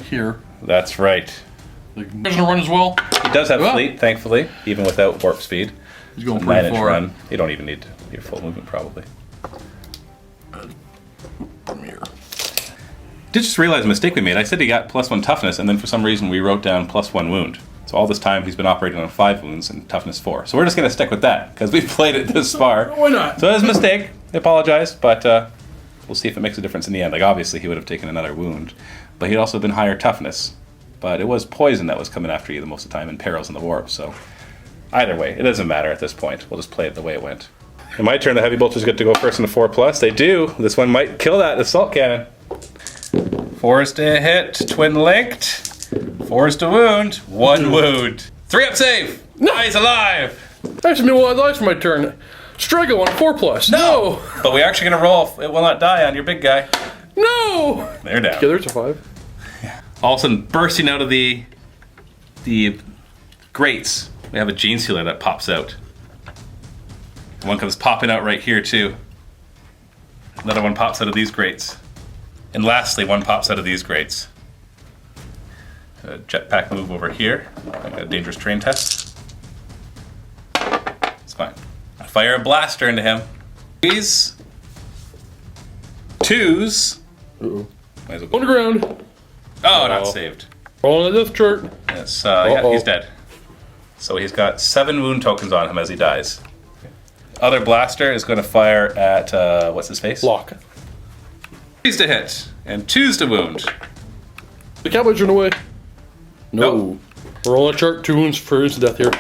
here. That's right. He's gonna run as well. He does have fleet, thankfully, even without warp speed. He's going A pretty 9-inch far. run. You don't even need your full movement, probably. Here. Did just realize a mistake we made. I said he got +1 toughness, and then for some reason we wrote down +1 wound. So all this time he's been operating on 5 wounds and toughness 4. So we're just going to stick with that because we've played it this far. Why not? So it was a mistake. I apologize, but we'll see if it makes a difference in the end. Like obviously he would have taken another wound, but he'd also been higher toughness. But it was poison that was coming after you the most of the time and perils in the warp. So either way, it doesn't matter at this point. We'll just play it the way it went. In my turn, the heavy bolters get to go first in the 4+. They do. This one might kill that assault cannon. 4 is to hit, twin linked. 4 is to wound, 1 wound. 3 up save. No. He's alive. That's me while I lies for my turn. Strago on 4+. No. But we're actually gonna roll. It will not die on your big guy. No. They're down. Together it's a 5. All of a sudden, bursting out of the grates, we have a gene sealer that pops out. One comes popping out right here too. Another one pops out of these grates. And lastly, one pops out of these grates. A jetpack move over here. I got a dangerous terrain test. It's fine. I fire a blaster into him. 3s. 2s. Uh-oh. Might as well go. On the ground. Oh, not saved. Rolling the death chart. Yes, yeah, he's dead. So he's got 7 wound tokens on him as he dies. Other blaster is going to fire at, what's his face? Locke. 3s to hit, and 2s to wound. The Cowboys run away. No. Nope. Rolling a chart, 2 wounds for instant death here.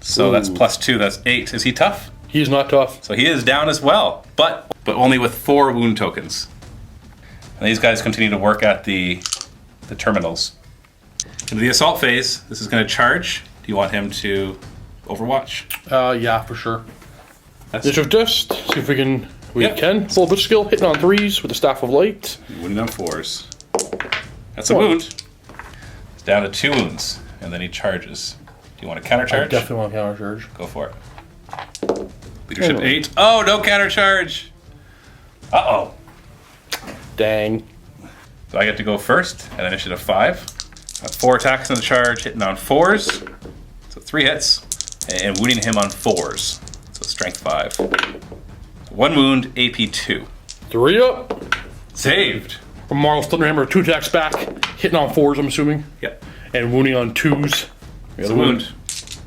So that's +2, that's 8. Is he tough? He's not tough. So he is down as well, but only with 4 wound tokens. And these guys continue to work at the terminals. Into the assault phase, this is going to charge. Do you want him to overwatch? Yeah, for sure. That's Initiative test. See if we can. Yep. Can. Full butch skill. Hitting on 3s with the Staff of Light. wounding on 4s. That's a wound. It's down to 2 wounds, and then he charges. Do you want to counter charge? I definitely want to counter charge. Go for it. Leadership 8. Oh, no counter charge. Uh-oh. Dang. So I get to go first at initiative 5. Got 4 attacks in the charge, hitting on 4s. So 3 hits, and wounding him on 4s. So strength 5. 1 wound, AP 2. 3 up. Saved. From Marvel's Thunderhammer, 2 attacks back. Hitting on 4s, I'm assuming. Yep. And wounding on 2s. It's a wound.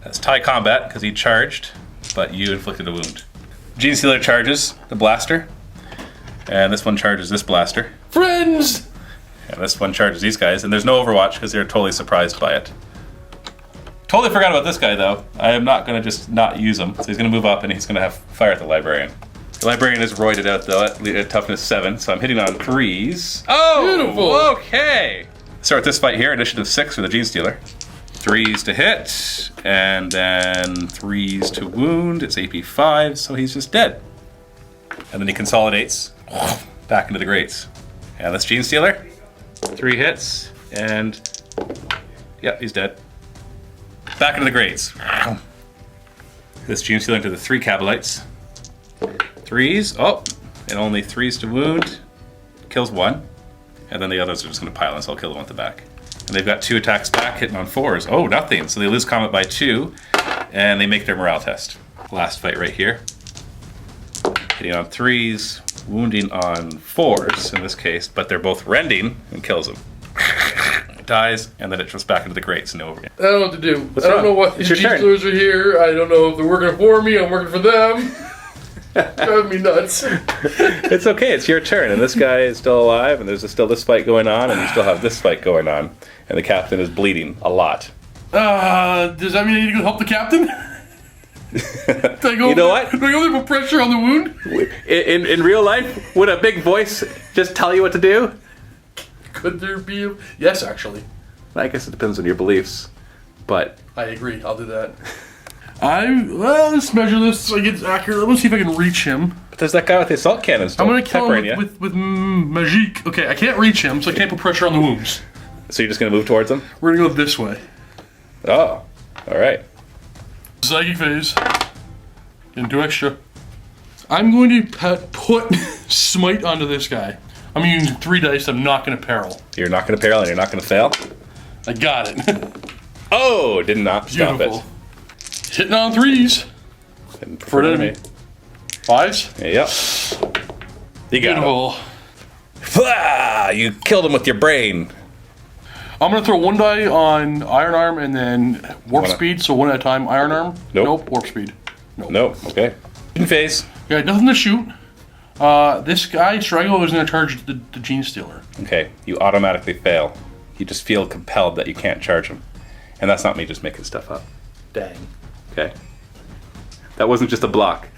That's tie combat because he charged, but you inflicted a wound. Gene Sealer charges the blaster, and this one charges this blaster. Friends! And this one charges these guys, and there's no Overwatch because they're totally surprised by it. Totally forgot about this guy though. I am not going to just not use him. So he's going to move up and he's going to have fire at the Librarian. The Librarian is roided out though at toughness 7, so I'm hitting on 3s. Oh! Beautiful! Okay! Start this fight here, initiative 6 for the Gene Stealer. 3s to hit, and then 3s to wound. It's AP 5, so he's just dead. And then he consolidates back into the grates. And this Gene Stealer, 3 hits, and yeah, he's dead. Back into the grates. This Gene Stealer into the 3 Cabalites. 3s, oh, and only 3s to wound. Kills 1. And then the others are just going to pile in, so I'll kill the one at the back. And they've got 2 attacks back, hitting on 4s. Oh, nothing. So they lose combat by 2, and they make their morale test. Last fight right here. Hitting on 3s, wounding on 4s in this case, but they're both rending and kills him. Dies, and then it jumps back into the grates and over again. I don't know what to do. What's I don't wrong? know what It's these your turn. G-Stealers are here. I don't know if they're working for me. I'm working for them. Driving me nuts. It's okay, it's your turn, and this guy is still alive, and there's still this fight going on, and you still have this fight going on, and the captain is bleeding a lot. Does that mean I need to go help the captain? Do I go You know what? Do I go there, put pressure on the wound? In real life, would a big voice just tell you what to do? Could there be a... Yes, actually. I guess it depends on your beliefs, but... I agree. I'll do that. Let's measure this so I get accurate. Let's see if I can reach him. But there's that guy with the assault cannon still I'm gonna kill peppering him you. with magique. Okay, I can't reach him, so I can't put pressure on the wounds. So you're just gonna move towards him? We're gonna go this way. Oh, alright. Psychic phase. Getting 2 extra. I'm going to put smite onto this guy. I'm using 3 dice. I'm not going to peril. You're not gonna peril and you're not gonna fail? I got it. Oh, did not stop Beautiful. it. Hitting on 3s. And For an enemy. 5s. Yep. You got him. Beautiful. Flah! You killed him with your brain. I'm going to throw 1 die on Iron Arm and then Warp Speed, so 1 at a time. Iron Arm. Nope. Warp Speed. Nope. Nope, okay. In phase. Yeah, nothing to shoot. This guy, Strago, is going to charge the Gene Stealer. Okay, you automatically fail. You just feel compelled that you can't charge him. And that's not me just making stuff up. Dang. Okay? That wasn't just a block.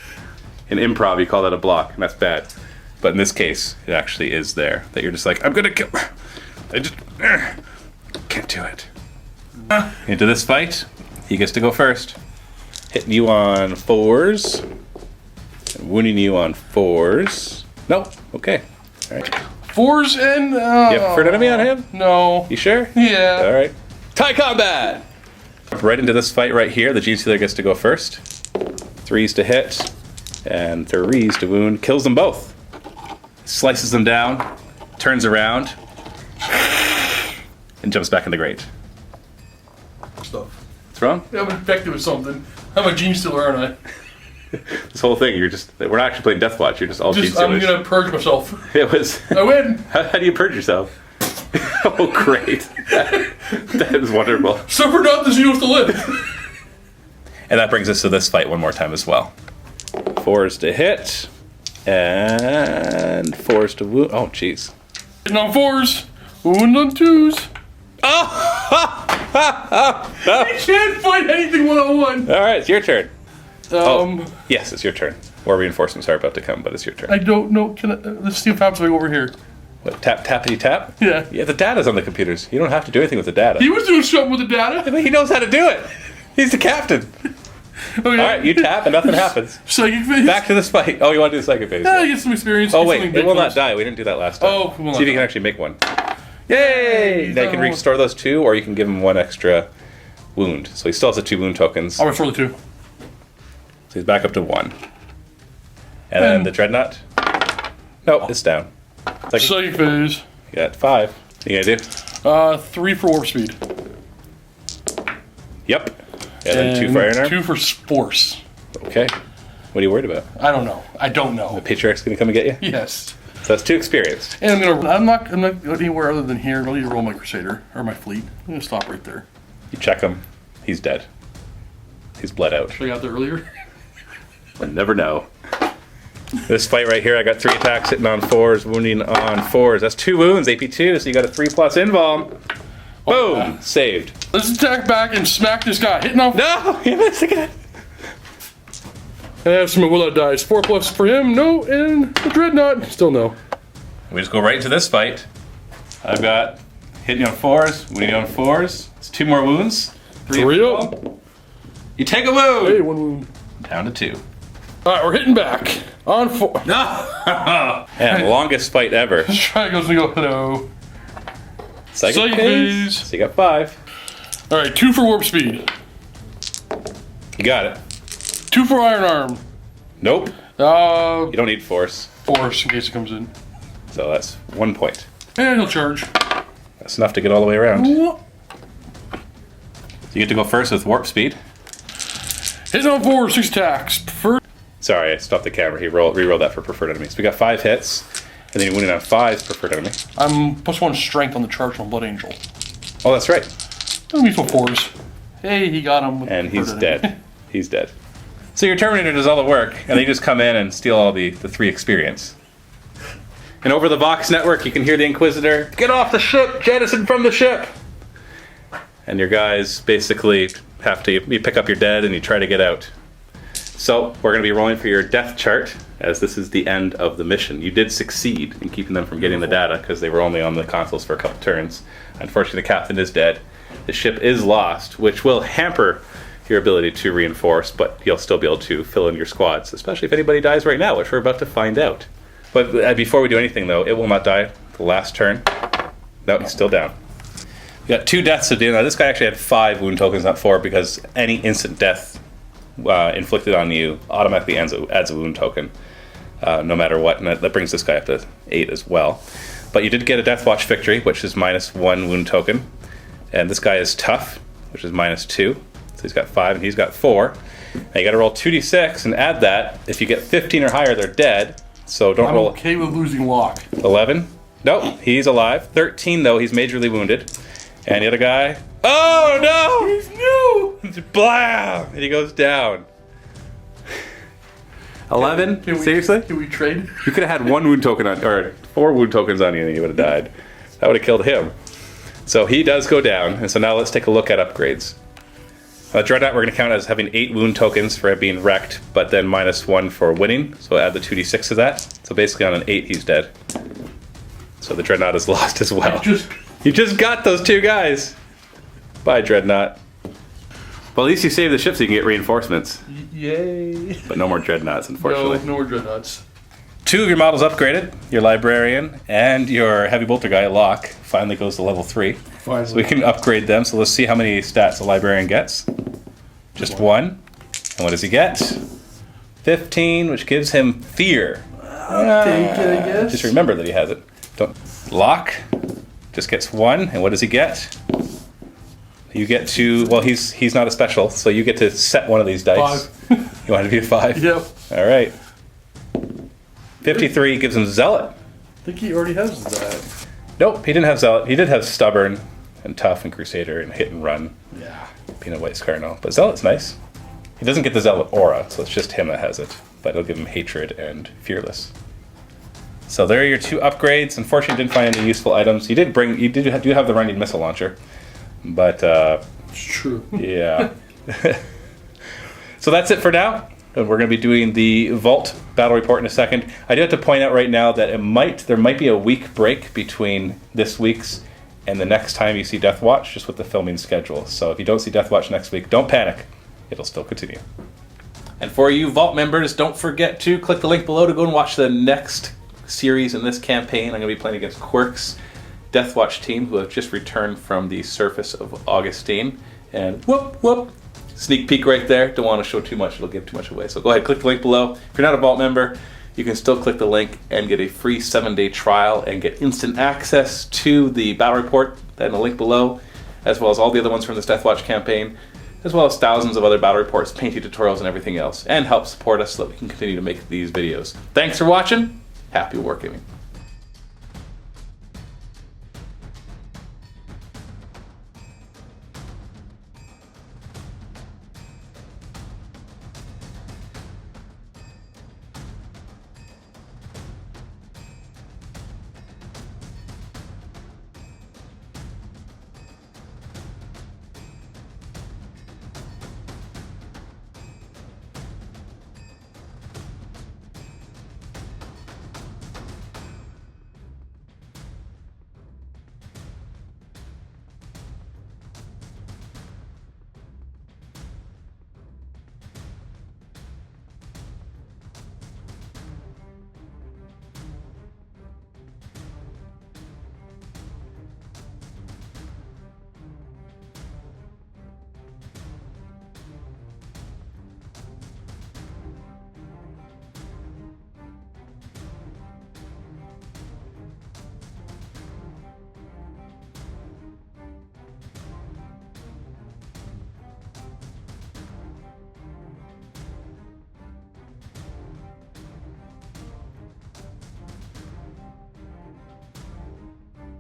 In improv, you call that a block, and that's bad. But in this case, it actually is there. That you're just like, I'm gonna kill... I just... can't do it. Into this fight, he gets to go first. Hitting you on 4s. And wounding you on 4s. Nope, okay. Alright. 4s and... You have preferred enemy on him? No. You sure? Yeah. Alright. Tie combat! Right into this fight right here, the Gene Stealer gets to go first. 3s to hit, and 3s to wound. Kills them both. Slices them down, turns around, and jumps back in the grate. Stuff. What's wrong? Yeah, I'm infected with something. I'm a Gene Stealer, aren't I? This whole thing, we're not actually playing Deathwatch, you're just all Gene Just, I'm Stealers. gonna purge myself. It was... I win! How do you purge yourself? Oh, great. That is wonderful. Suffer not the xenos to live! And that brings us to this fight one more time as well. 4s to hit, and 4s to wound. Oh, jeez. Hitting on 4s, wound on 2s. I can't fight anything one-on-one! All right, it's your turn. Yes, it's your turn. More reinforcements are about to come, but it's your turn. I don't know. Can I, let's see if happens over here. What, tappity tap? Yeah. Yeah, the data's on the computers. You don't have to do anything with the data. He was doing something with the data. But he knows how to do it. He's the captain. Okay. All right, you tap and nothing happens. Psychic phase. Back to this fight. Oh, you want to do the psychic phase? Yeah, get some experience. Oh get wait, something it big will for not us. die. We didn't do that last time. Oh, it will not see if you can die. actually make one. Yay! Now you can restore those 2, or you can give him 1 extra wound. So he still has the 2 wound tokens. I'll restore the 2. So he's back up to 1. And then the dreadnought. Nope, it's down. Psychic phase. You got 5. What are you gonna do? 3 for warp speed. Yep. And then 2 for iron arm. 2 for force. Okay. What are you worried about? I don't know. I don't know. The Patriarch's gonna come and get you? Yes. So that's 2 experience. And I'm not going anywhere other than here. I'll need to roll my Crusader or my fleet. I'm gonna stop right there. You check him. He's dead. He's bled out. Should I got there earlier? We'll never know. This fight right here, I got 3 attacks hitting on 4s, wounding on 4s. That's 2 wounds, AP2, so you got a 3+ invuln. Boom! Saved. Let's attack back and smack this guy. Hitting off. No! You missed again! And I have some Willow dice. 4+ for him. No. And the Dreadnought. Still no. We just go right into this fight. I've got hitting on 4s, wounding on 4s. It's 2 more wounds. 3 up. You take a wound. Hey, 1 wound. Down to 2. All right, we're hitting back. On 4. No. And longest fight ever. Triangles, we go, hello. Second Psych phase. phase. So you got 5. All right, 2 for warp speed. You got it. 2 for iron arm. Nope. You don't need force. Force in case it comes in. So that's 1 point. And he'll charge. That's enough to get all the way around. So you get to go first with warp speed. Hits on 4, 6 attacks. Preferred. Sorry, I stopped the camera. He re-rolled that for preferred enemies. We got 5 hits, and then you win it on 5 preferred enemy. I'm +1 strength on the charge on Blood Angel. Oh, that's right. Let me for 4s. Hey, he got him. With And he's preferred enemy. dead. He's dead. So your Terminator does all the work, and they just come in and steal all the 3 experience. And over the Vox network, you can hear the Inquisitor, "Get off the ship! Jettison from the ship!" And your guys basically have to, you pick up your dead and you try to get out. So we're going to be rolling for your death chart, as this is the end of the mission. You did succeed in keeping them from getting the data, because they were only on the consoles for a couple turns. Unfortunately, the captain is dead. The ship is lost, which will hamper your ability to reinforce, but you'll still be able to fill in your squads, especially if anybody dies right now, which we're about to find out. But before we do anything, though, it will not die. The last turn. No, he's still down. We got 2 deaths to do. Now, this guy actually had 5 wound tokens, not 4, because any instant death inflicted on you automatically adds a wound token, no matter what. And that brings this guy up to 8 as well. But you did get a Deathwatch victory, which is -1 wound token. And this guy is tough, which is -2. So he's got 5 and he's got 4. Now you got to roll 2d6 and add that. If you get 15 or higher, they're dead. So don't I'm roll. okay with losing Locke. 11. Nope, he's alive. 13 though, he's majorly wounded. And the other guy. Oh no! He's new! Blam! And he goes down. 11? Can we- Seriously? Can we trade? You could have had 1 wound token on, or 4 wound tokens on you, and you would have died. That would have killed him. So he does go down, and so now let's take a look at upgrades. Dreadnought we're going to count as having 8 wound tokens for it being wrecked, but then -1 for winning, so add the 2d6 to that. So basically on an 8 he's dead. So the Dreadnought is lost as well. You just got those 2 guys! Bye, Dreadnought. Well, at least you saved the ship so you can get reinforcements. Yay. But no more Dreadnoughts, unfortunately. No more Dreadnoughts. 2 of your models upgraded. Your Librarian and your Heavy Bolter guy, Locke, finally goes to level 3. Finally. So we can upgrade them. So let's see how many stats the Librarian gets. Just 1. And what does he get? 15, which gives him Fear. Take it, I guess. Just remember that he has it. Locke just gets 1. And what does he get? You get to, well, he's not a special, so you get to set one of these dice. 5. You want it to be a 5? Yep. All right. 53 gives him Zealot. I think he already has that. Nope, he didn't have Zealot. He did have Stubborn and Tough and Crusader and Hit and Run. Yeah. Peanut White Scarno. But Zealot's nice. He doesn't get the Zealot aura, so it's just him that has it. But it'll give him Hatred and Fearless. So there are your 2 upgrades. Unfortunately, didn't find any useful items. You do have the Running Missile Launcher. But, It's true. yeah. So that's it for now. And we're going to be doing the Vault battle report in a second. I do have to point out right now that there might be a week break between this week's and the next time you see Deathwatch, just with the filming schedule. So if you don't see Deathwatch next week, don't panic. It'll still continue. And for you Vault members, don't forget to click the link below to go and watch the next series in this campaign. I'm going to be playing against Quirk's Deathwatch team, who have just returned from the surface of Augustine. And whoop, whoop. Sneak peek right there. Don't want to show too much. It'll give too much away. So go ahead, click the link below. If you're not a Vault member, you can still click the link and get a free 7-day trial and get instant access to the battle report in the link below, as well as all the other ones from this Deathwatch campaign, as well as thousands of other battle reports, painting tutorials, and everything else, and help support us so that we can continue to make these videos. Thanks for watching. Happy wargaming.